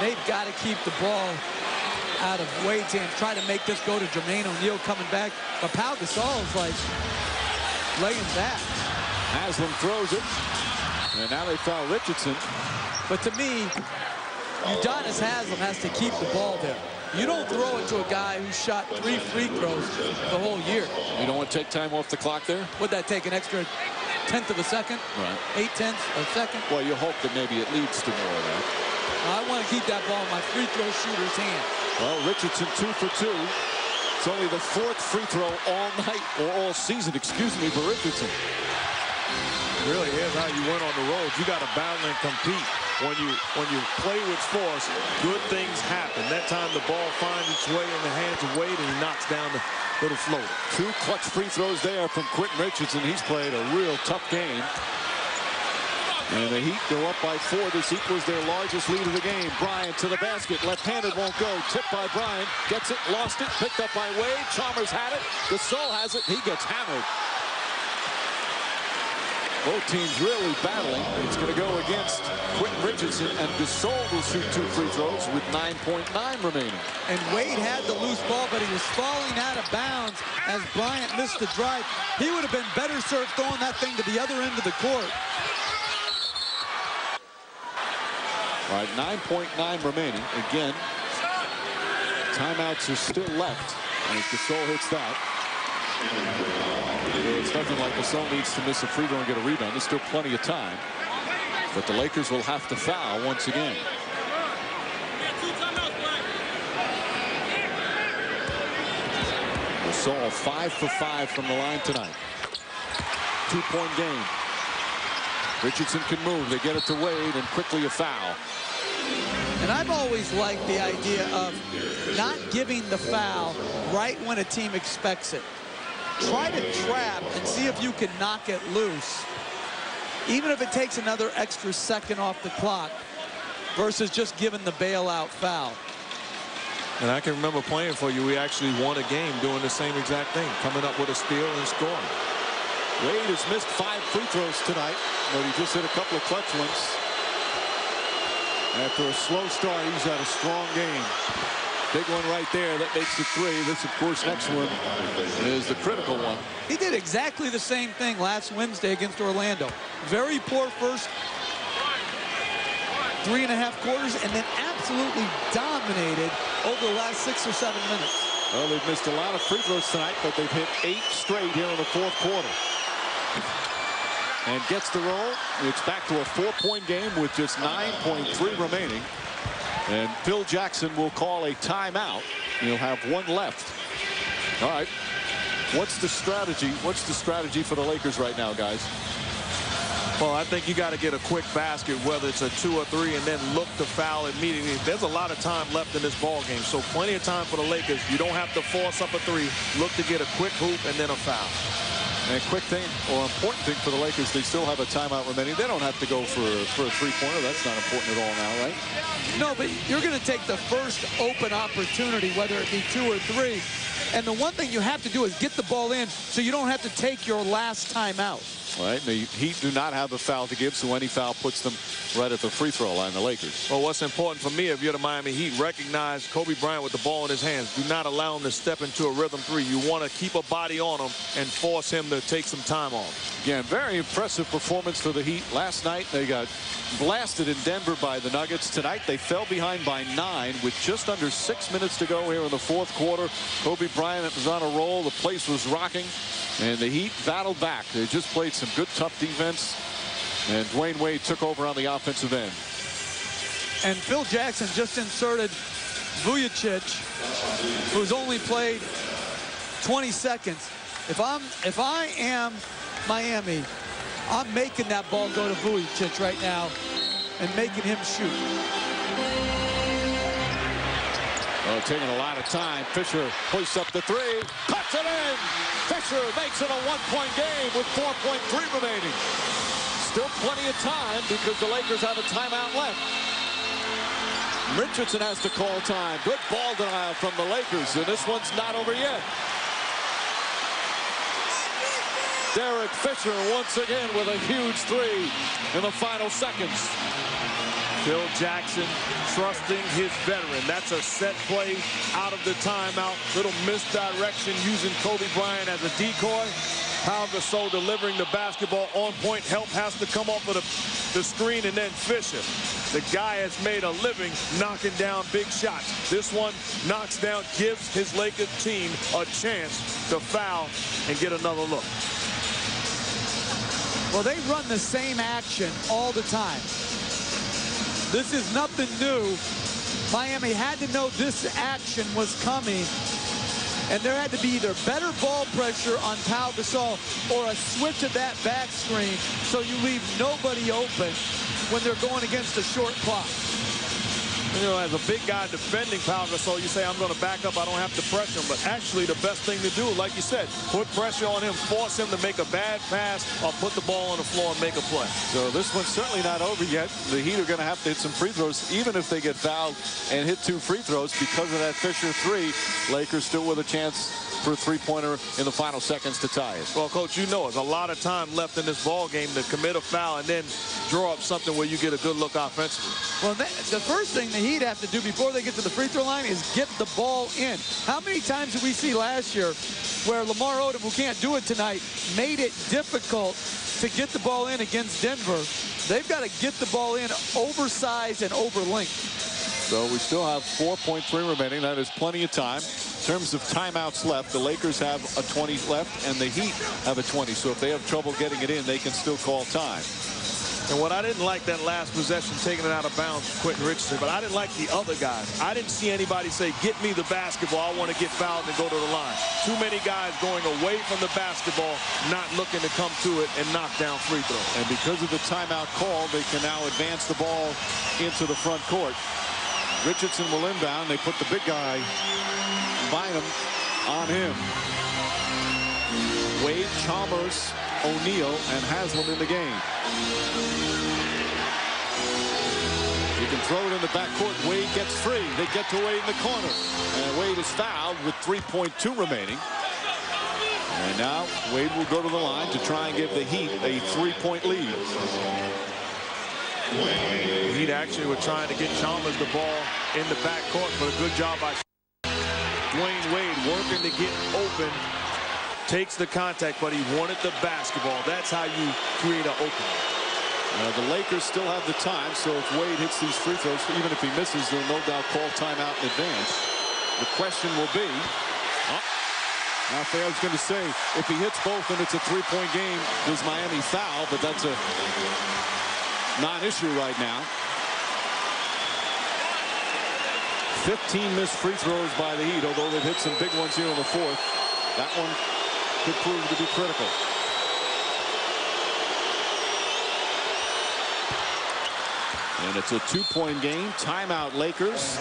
they've got to keep the ball out of Wade's hands, try to make this go to Jermaine O'Neal coming back. But Pau Gasol is like laying back. Haslam throws it. And now they foul Richardson. But to me, Udonis Haslam has to keep the ball there. You don't throw it to a guy who shot 3 free throws the whole year. You don't want to take time off the clock there? Would that take an extra 1/10 of a second? Right. 8/10 of a second? Well, you hope that maybe it leads to more of that. I want to keep that ball in my free throw shooter's hand. Well, Richardson 2 for 2. It's only the 4th free throw all night, or all season, excuse me, for Richardson. It really is how you win on the road. You got to battle and compete. When you play with force, good things happen. That time the ball finds its way in the hands of Wade, and he knocks down the little floater. 2 clutch free throws there from Quentin Richardson. He's played a real tough game. And the Heat go up by 4. This equals their largest lead of the game. Bryant to the basket. Left-handed won't go. Tipped by Bryant. Gets it, lost it, picked up by Wade. Chalmers had it. Gasol has it. He gets hammered. Both teams really battling. It's going to go against Quentin Richardson, and Gasol will shoot 2 free throws with 9.9 remaining. And Wade had the loose ball, but he was falling out of bounds as Bryant missed the drive. He would have been better served throwing that thing to the other end of the court. All right, 9.9 remaining. Again, timeouts are still left. And if Gasol hits that, it's nothing like Gasol needs to miss a free throw and get a rebound. There's still plenty of time. But the Lakers will have to foul once again. Gasol 5 for 5 from the line tonight. 2-point game. Richardson can move. They get it to Wade, and quickly a foul. And I've always liked the idea of not giving the foul right when a team expects it. Try to trap and see if you can knock it loose, even if it takes another extra second off the clock, versus just giving the bailout foul. And I can remember playing for you. We actually won a game doing the same exact thing, coming up with a steal and scoring. Wade has missed 5 free throws tonight, but he just hit a couple of clutch ones. After a slow start, he's had a strong game. Big one right there. That makes it 3. This, of course, next one is the critical one. He did exactly the same thing last Wednesday against Orlando. Very poor first 3.5 quarters, and then absolutely dominated over the last 6 or 7 minutes. Well, they've missed a lot of free throws tonight, but they've hit 8 straight here in the 4th quarter. And gets the roll. It's back to a 4-point game with just 9.3 remaining. And Phil Jackson will call a timeout. He'll have 1 left. All right. What's the strategy? What's the strategy for the Lakers right now, guys? Well, I think you got to get a quick basket, whether it's a 2 or 3, and then look to foul immediately. There's a lot of time left in this ball game, so plenty of time for the Lakers. You don't have to force up a 3. Look to get a quick hoop and then a foul. And a quick thing, or important thing for the Lakers, they still have a timeout remaining. They don't have to go for a 3-pointer. That's not important at all now, right? No, but you're going to take the first open opportunity, whether it be 2 or 3. And the one thing you have to do is get the ball in so you don't have to take your last timeout. All right, the Heat do not have a foul to give, so any foul puts them right at the free throw line, the Lakers. Well, what's important for me, if you're the Miami Heat, recognize Kobe Bryant with the ball in his hands. Do not allow him to step into a rhythm 3. You want to keep a body on him and force him to take some time off. Again, very impressive performance for the Heat. Last night, they got blasted in Denver by the Nuggets. Tonight, they fell behind by 9 with just under 6 minutes to go here in the 4th quarter. Kobe Bryant was on a roll. The place was rocking. And the Heat battled back. They just played some good, tough defense. And Dwyane Wade took over on the offensive end. And Phil Jackson just inserted Vujacic, who's only played 20 seconds. If I am Miami, I'm making that ball go to Vujacic right now and making him shoot. Oh, taking a lot of time. Fisher hoists up the 3, puts it in. Fisher makes it a 1-point game with 4.3 remaining. Still plenty of time because the Lakers have a timeout left. Richardson has to call time. Good ball denial from the Lakers, and this one's not over yet. Derek Fisher once again with a huge 3 in the final seconds. Phil Jackson trusting his veteran. That's a set play out of the timeout. Little misdirection using Kobe Bryant as a decoy. Pau Gasol delivering the basketball on point. Help has to come off of the screen, and then Fisher. The guy has made a living knocking down big shots. This one knocks down, gives his Lakers team a chance to foul and get another look. Well, they run the same action all the time. This is nothing new. Miami had to know this action was coming, and there had to be either better ball pressure on Pau Gasol or a switch of that back screen so you leave nobody open when they're going against a short clock. You know, as a big guy defending Pau Gasol, you say, I'm going to back up, I don't have to pressure him. But actually, the best thing to do, like you said, put pressure on him, force him to make a bad pass, or put the ball on the floor and make a play. So this one's certainly not over yet. The Heat are going to have to hit some free throws, even if they get fouled and hit 2 free throws. Because of that Fisher 3, Lakers still with a chance for a three-pointer in the final seconds to tie it. Well, Coach, you know, there's a lot of time left in this ball game to commit a foul and then draw up something where you get a good look offensively. Well, the first thing the Heat have to do before they get to the free throw line is get the ball in. How many times did we see last year where Lamar Odom, who can't do it tonight, made it difficult to get the ball in against Denver? They've got to get the ball in oversized and over length. So we still have 4.3 remaining. That is plenty of time. In terms of timeouts left, the Lakers have a 20 left, and the Heat have a 20. So if they have trouble getting it in, they can still call time. And what I didn't like that last possession, taking it out of bounds, Quentin Richardson, but I didn't like the other guys. I didn't see anybody say, get me the basketball, I want to get fouled and go to the line. Too many guys going away from the basketball, not looking to come to it and knock down free throws. And because of the timeout call, they can now advance the ball into the front court. Richardson will inbound. They put the big guy, Bynum, on him. Wade, Chalmers, O'Neal, and Haslam in the game. You can throw it in the backcourt. Wade gets free. They get to Wade in the corner. And Wade is fouled with 3.2 remaining. And now Wade will go to the line to try and give the Heat a 3-point lead. The Heat actually were trying to get Chalmers the ball in the backcourt, but a good job by Dwyane Wade working to get open. Takes the contact, but he wanted the basketball. That's how you create an opening. The Lakers still have the time, so if Wade hits these free throws, even if he misses, they'll no doubt call timeout in advance. The question will be, now I was going to say, if he hits both and it's a 3-point game, does Miami foul? But that's a non-issue right now. 15 missed free throws by the Heat, although they've hit some big ones here in the fourth. That one could prove to be critical. And it's a 2-point game. Timeout Lakers.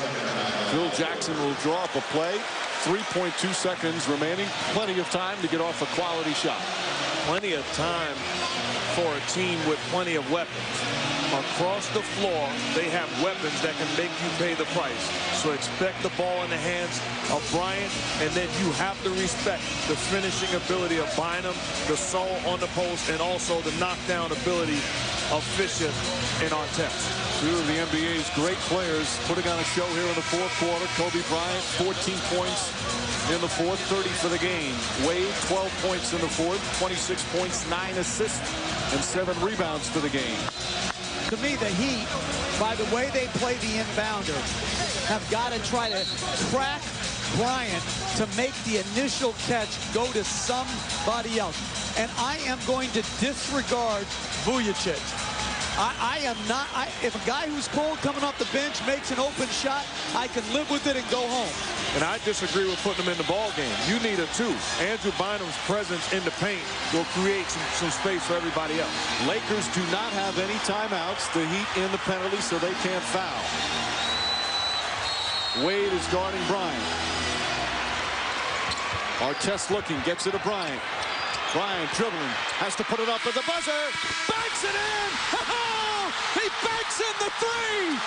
Phil Jackson will draw up a play. 3.2 seconds remaining. Plenty of time to get off a quality shot. Plenty of time for a team with plenty of weapons. Across the floor, they have weapons that can make you pay the price. So expect the ball in the hands of Bryant, and then you have to respect the finishing ability of Bynum, the soul on the post, and also the knockdown ability of Fisher and Artest. Two of the NBA's great players putting on a show here in the fourth quarter. Kobe Bryant, 14 points in the fourth, 30 for the game. Wade, 12 points in the fourth, 26 points, 9 assists, and 7 rebounds for the game. To me, the Heat, by the way they play the inbounder, have got to try to crack Bryant to make the initial catch go to somebody else. And I am going to disregard Vujacic. I am not. If a guy who's cold coming off the bench makes an open shot, I can live with it and go home. And I disagree with putting him in the ball game. You need a 2. Andrew Bynum's presence in the paint will create some space for everybody else. Lakers do not have any timeouts. The Heat in the penalty, so they can't foul. Wade is guarding Bryant. Artest looking, gets it to Bryant. Bryant dribbling, has to put it up at the buzzer. Banks it in! Oh, he banks in the 3!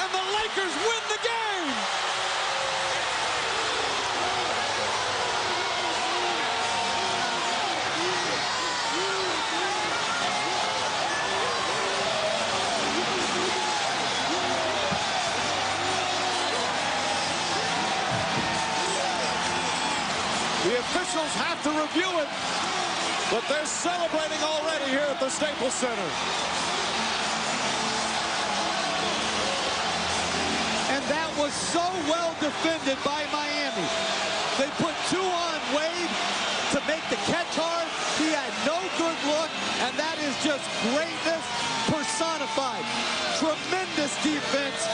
And the Lakers win the game! officials have to review it, but they're celebrating already here at the Staples Center. And that was so well defended by Miami. They put 2 on Wade to make the catch hard. He had no good look, and that is just greatness personified. Tremendous defense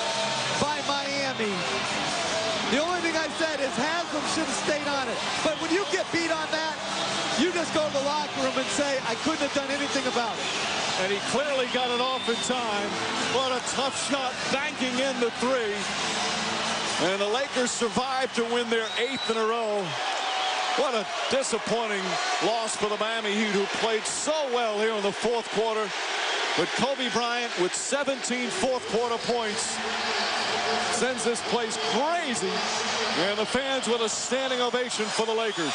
by Miami. The only thing I said is Haslam should have stayed on it. But when you get beat on that, you just go to the locker room and say, I couldn't have done anything about it. And he clearly got it off in time. What a tough shot, banking in the 3. And the Lakers survived to win their 8th in a row. What a disappointing loss for the Miami Heat, who played so well here in the 4th quarter. But Kobe Bryant with 17 4th-quarter points sends this place crazy. And the fans with a standing ovation for the Lakers.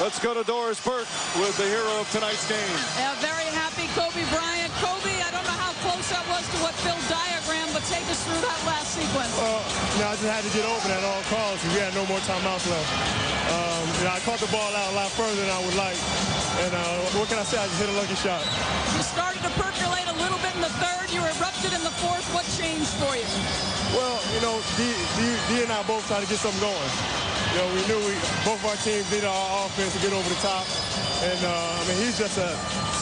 Let's go to Doris Burke with the hero of tonight's game. Yeah, very happy, Kobe Bryant. Kobe, I don't know how close that was to what Phil diagrammed, but take us through that last sequence. I just had to get open at all costs. We had no more timeouts left. I caught the ball out a lot further than I would like. And what can I say? I just hit a lucky shot. You started to percolate a little bit in the 3rd. You erupted in the 4th. What changed for you? Well, D and I both tried to get something going. We knew both of our teams needed our offense to get over the top. And, he's just a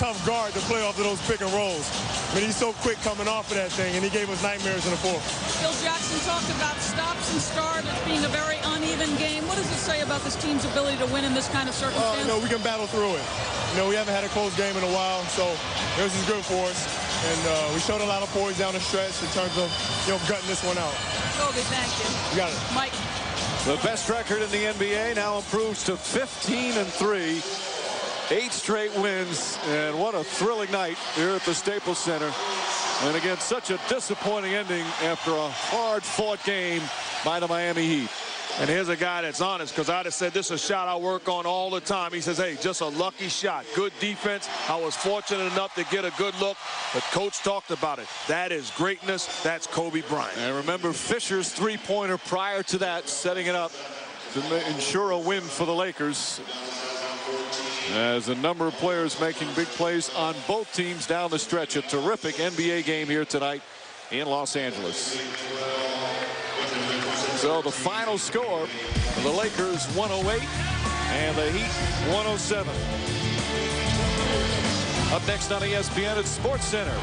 tough guard to play off of those pick and rolls. He's so quick coming off of that thing, and he gave us nightmares in the 4th. Phil Jackson talked about stops and starts as being a very uneven game. What does it say about this team's ability to win in this kind of circumstance? We can battle through it. We haven't had a close game in a while, so this is good for us. And we showed a lot of poise down the stretch in terms of, gutting this one out. Kobe, thank you. You got it. Mike. The best record in the NBA now improves to 15-3. 8 straight wins, and what a thrilling night here at the Staples Center. And again, such a disappointing ending after a hard-fought game by the Miami Heat. And here's a guy that's honest, because I'd have said this is a shot I work on all the time. He says, hey, just a lucky shot. Good defense. I was fortunate enough to get a good look, but Coach talked about it. That is greatness. That's Kobe Bryant. And remember Fisher's 3-pointer prior to that, setting it up to ensure a win for the Lakers. As a number of players making big plays on both teams down the stretch. A terrific NBA game here tonight in Los Angeles. So the final score for the Lakers 108 and the Heat 107. Up next on ESPN at Sports Center.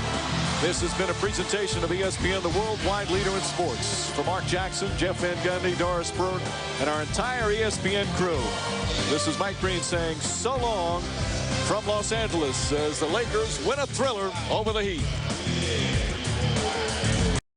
This has been a presentation of ESPN, the worldwide leader in sports. For Mark Jackson, Jeff Van Gundy, Doris Burke, and our entire ESPN crew, this is Mike Green saying so long from Los Angeles as the Lakers win a thriller over the Heat.